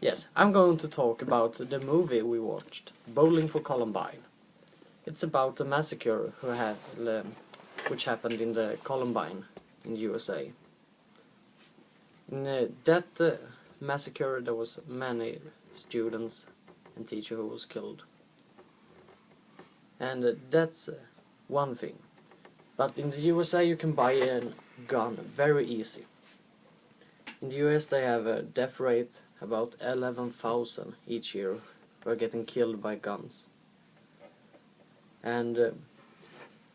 Yes, I'm going to talk about the movie we watched, Bowling for Columbine. It's about a massacre which happened in the Columbine in the USA. In that massacre, there was many students and teacher who was killed. And that's one thing. But in the USA, you can buy a gun very easy. In the US, they have a death rate about 11,000 each year who are getting killed by guns. And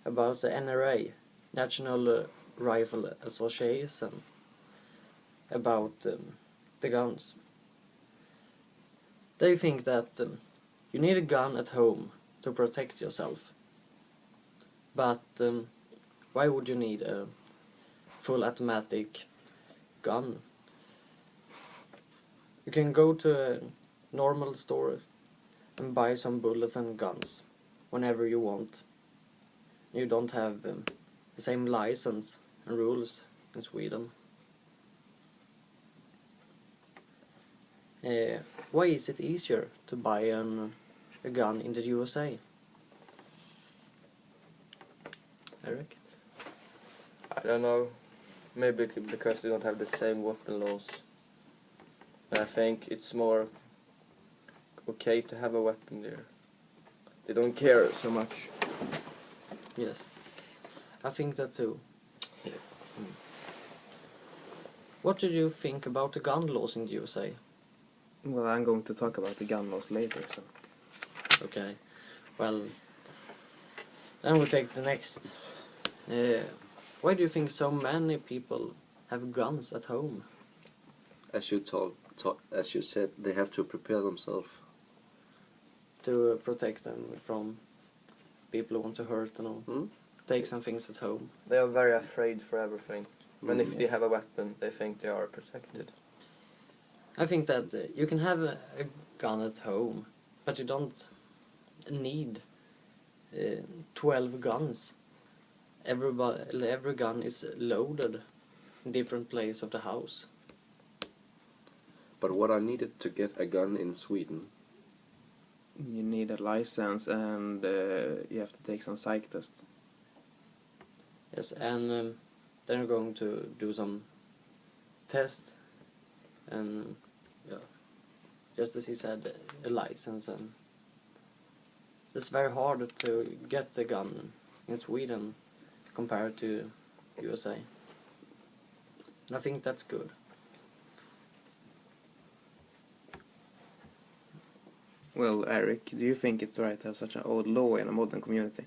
about the NRA, National Rifle Association, about the guns. They think that you need a gun at home to protect yourself. But why would you need a full automatic gun? You can go to a normal store and buy some bullets and guns whenever you want. You don't have the same license and rules in Sweden. Why is it easier to buy a gun in the USA? Erik? I don't know. Maybe because they don't have the same weapon laws. I think it's more okay to have a weapon there. They don't care so much. Yes, I think that too. Yeah. What do you think about the gun laws in the USA? Well, I'm going to talk about the gun laws later, so... Okay, well, then we'll take the next. Why do you think so many people have guns at home? As you said, they have to prepare themselves. To protect them from people who want to hurt and all. Take some things at home. They are very afraid for everything. And if they have a weapon, they think they are protected. I think that you can have a gun at home, but you don't need 12 guns. Every gun is loaded in different places of the house. But what I needed to get a gun in Sweden? You need a license and you have to take some psych tests. Yes, and then you're going to do some tests, and just as he said, a license, and it's very hard to get the gun in Sweden compared to USA. And I think that's good. Well, Erik, do you think it's right to have such an old law in a modern community?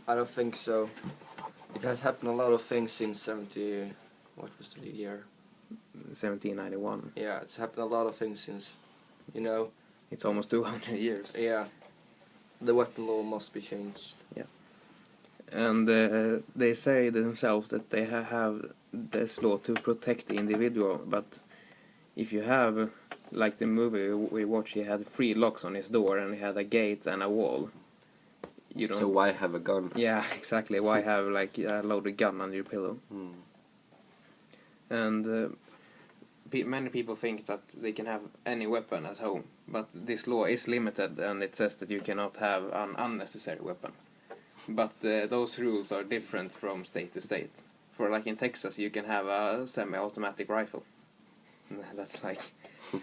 I don't think so. It has happened a lot of things since what was the year? 1791. Yeah, it's happened a lot of things since, It's almost 200 years. Yeah. The weapon law must be changed. Yeah. And they say themselves that they have this law to protect the individual, but if you have, like the movie we watched, he had 3 locks on his door and he had a gate and a wall. You don't... So why have a gun? Yeah, exactly. Why have like a loaded gun under your pillow? And many people think that they can have any weapon at home, but this law is limited and it says that you cannot have an unnecessary weapon. But those rules are different from state to state. For like in Texas, you can have a semi-automatic rifle. That's like...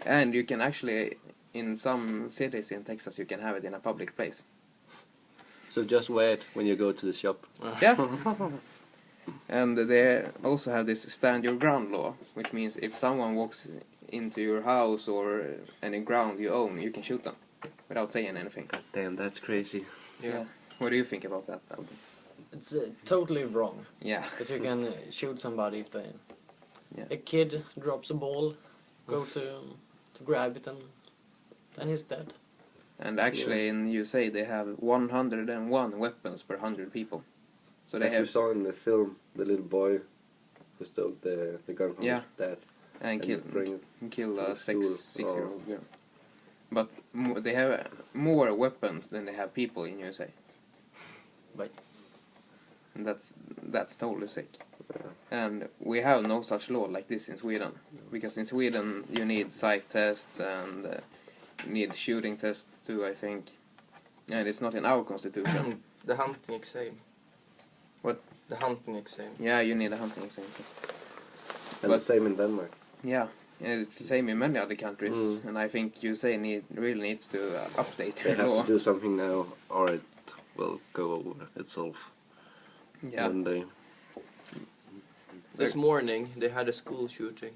And you can actually, in some cities in Texas, you can have it in a public place. So just wear it when you go to the shop. Yeah. And they also have this stand your ground law, which means if someone walks into your house or any ground you own, you can shoot them without saying anything. God damn, that's crazy. Yeah. What do you think about that, Albin? It's totally wrong. Yeah. That you can shoot somebody if they... Yeah. A kid drops a ball, go to grab it, and then he's dead. And actually in USA they have 101 weapons per 100 people. So they have... You saw in the film, the little boy who stole the gun from his dad. And killed a school. 6-year-old girl. But they have more weapons than they have people in USA. Right. And that's totally sick. Yeah. And we have no such law like this in Sweden. Because in Sweden you need psych tests and you need shooting tests too, I think. And it's not in our constitution. The hunting exam. What? The hunting exam. Yeah, you need a hunting exam. And the same in Denmark. Yeah, and it's the same in many other countries. And I think USA really needs to update They their have law. to do something now, or it will go over itself Yeah. one day. This morning they had a school shooting.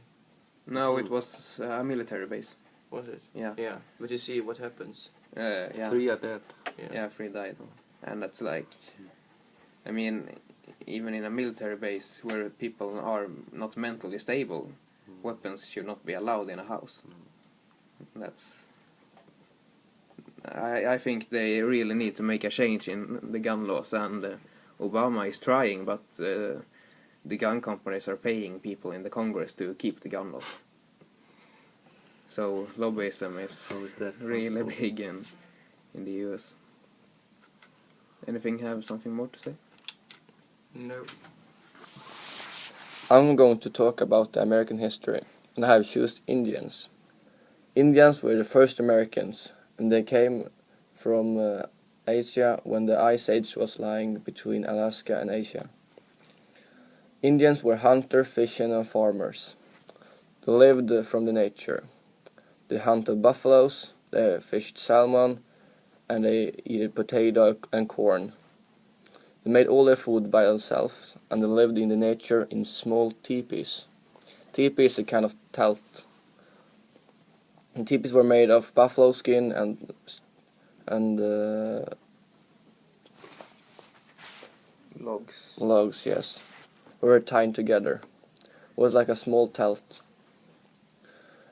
No, it was a military base. Was it? Yeah. Yeah. But you see what happens. Yeah. 3 are dead. Yeah, 3 died. And that's like, I mean, even in a military base where people are not mentally stable, weapons should not be allowed in a house. That's. I think they really need to make a change in the gun laws, and Obama is trying, but the gun companies are paying people in the Congress to keep the gun laws. So lobbyism is How is that really possible? big in the US. Anything have something more to say? No. I'm going to talk about the American history, and I have chosen Indians. Indians were the first Americans, and they came from Asia when the Ice Age was lying between Alaska and Asia. Indians were hunters, fishers, and farmers. They lived from the nature. They hunted buffaloes, they fished salmon, and they eat potato and corn. They made all their food by themselves, and they lived in the nature in small teepees. Teepee is a kind of tent. And teepees were made of buffalo skin and logs, yes. Were tied together. It was like a small tent.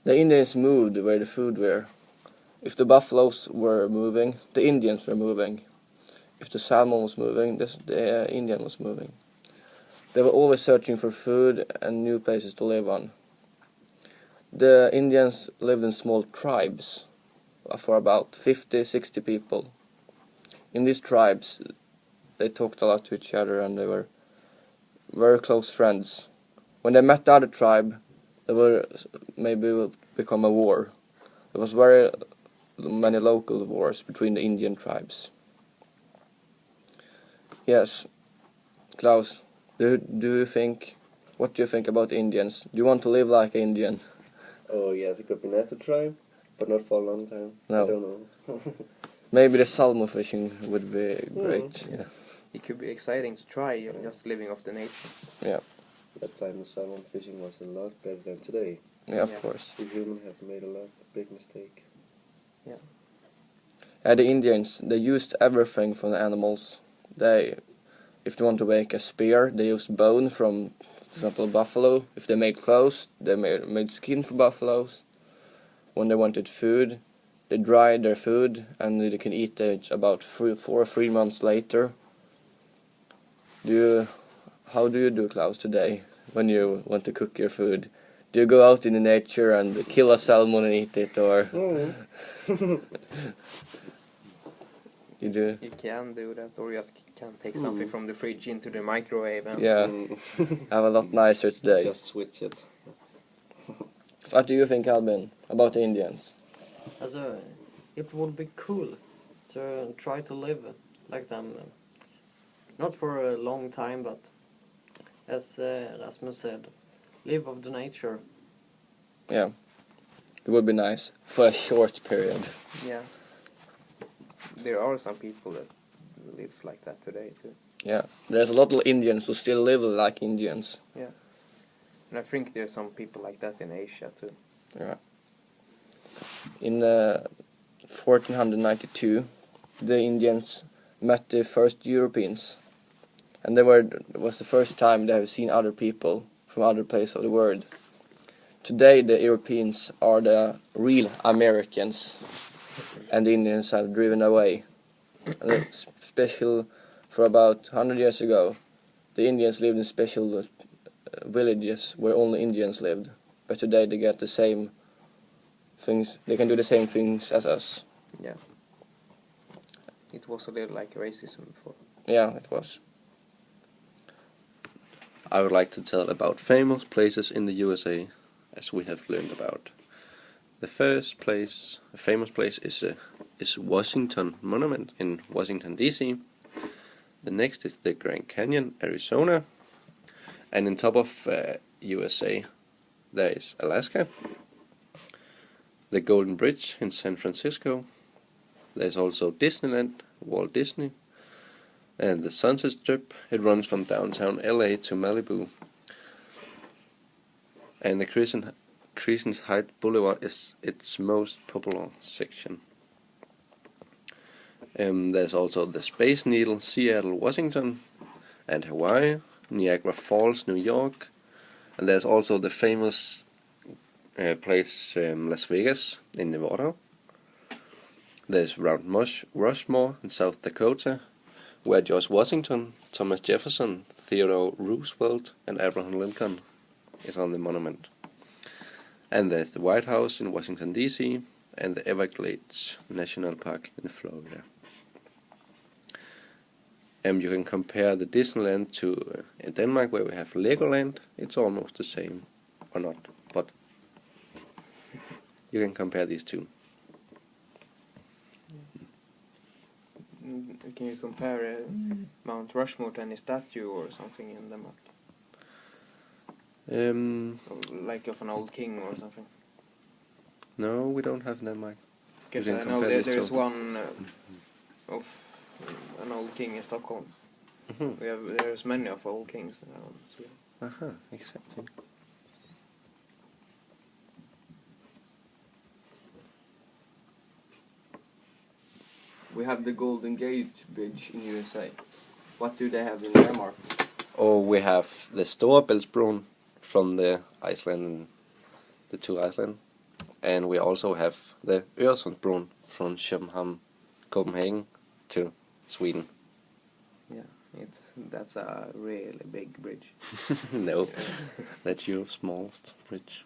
The Indians moved where the food were. If the buffaloes were moving, the Indians were moving. If the salmon was moving, the Indian was moving. They were always searching for food and new places to live on. The Indians lived in small tribes for about 50-60 people. In these tribes, they talked a lot to each other and they were very close friends. When they met the other tribe, there were maybe would become a war. There was very many local wars between the Indian tribes. Yes, Claus, what do you think about Indians? Do you want to live like an Indian? Oh yes, it could be nice to try, but not for a long time. No. I don't know. Maybe the salmon fishing would be great. Yeah. It could be exciting to try, just living off the nature. Yeah. That time the salmon fishing was a lot better than today. Yeah, of Yeah. course. The humans have made a lot big mistake. The Indians, they used everything from the animals. If they want to make a spear, they used bone from, for example, buffalo. If they made clothes, they made skin for buffaloes. When they wanted food, they dried their food and they can eat it about 4 or 3 months later. How do you do, Claus, today when you want to cook your food? Do you go out in the nature and kill a salmon and eat it, or you do? You can do that, or you just can take something from the fridge into the microwave. And Yeah, have a lot nicer today. Just switch it. What do you think, Albin, about the Indians? It would be cool to try to live like them. Not for a long time, but as Rasmus said, live of the nature. Yeah, it would be nice for a short period. Yeah. There are some people that lives like that today too. Yeah, there's a lot of Indians who still live like Indians. And I think there's some people like that in Asia too. Yeah. In 1492, the Indians met the first Europeans, and it was the first time they have seen other people from other places of the world. Today, the Europeans are the real Americans, and the Indians have driven away. And it's special for about 100 years ago, the Indians lived in special villages where only Indians lived. But today they get the same things, they can do the same things as us. Yeah. It was a little like racism before. Yeah, it was. I would like to tell about famous places in the USA, as we have learned about. The first place, a famous place, is Washington Monument in Washington D.C. The next is the Grand Canyon, Arizona, and in top of USA, there is Alaska. The Golden Bridge in San Francisco. There's also Disneyland, Walt Disney, and the Sunset Strip. It runs from downtown LA to Malibu. And the Crescent Heights Boulevard is its most popular section. There's also the Space Needle, Seattle, Washington, and Hawaii, Niagara Falls, New York, and there's also the famous place Las Vegas in Nevada. There's Mount Rushmore in South Dakota, where George Washington, Thomas Jefferson, Theodore Roosevelt, and Abraham Lincoln is on the monument. And there's the White House in Washington D.C. and the Everglades National Park in Florida. You can compare the Disneyland to in Denmark, where we have Legoland. It's almost the same, or not, but you can compare these two. Can you compare Mount Rushmore to any statue or something in Denmark? Like of an old king or something? No, we don't have Denmark. Because You I can know compare there these is two. one of an old king in Stockholm. There's many of old kings around Sweden. Exactly. We have the Golden Gate Bridge in USA. What do they have in Denmark? Or we have the Storebæltsbroen from the Iceland, the two Iceland, and we also have the Øresundsbroen from Copenhagen to Sweden. Yeah, that's a really big bridge. No, that's Europe's smallest bridge.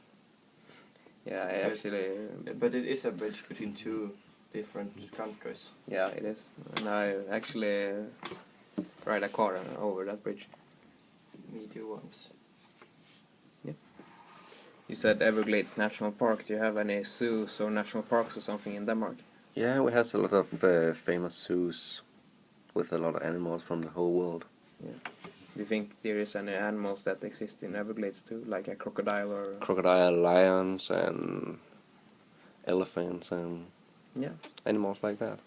Yeah, I actually. But it is a bridge between two different countries. Yeah, it is. And I actually ride a car over that bridge. Me too once. You said Everglades National Park. Do you have any zoos or national parks or something in Denmark? Yeah, we have a lot of famous zoos with a lot of animals from the whole world. Do you think there is any animals that exist in Everglades too, like a crocodile or? Crocodile, lions, and elephants, and Yeah. animals like that.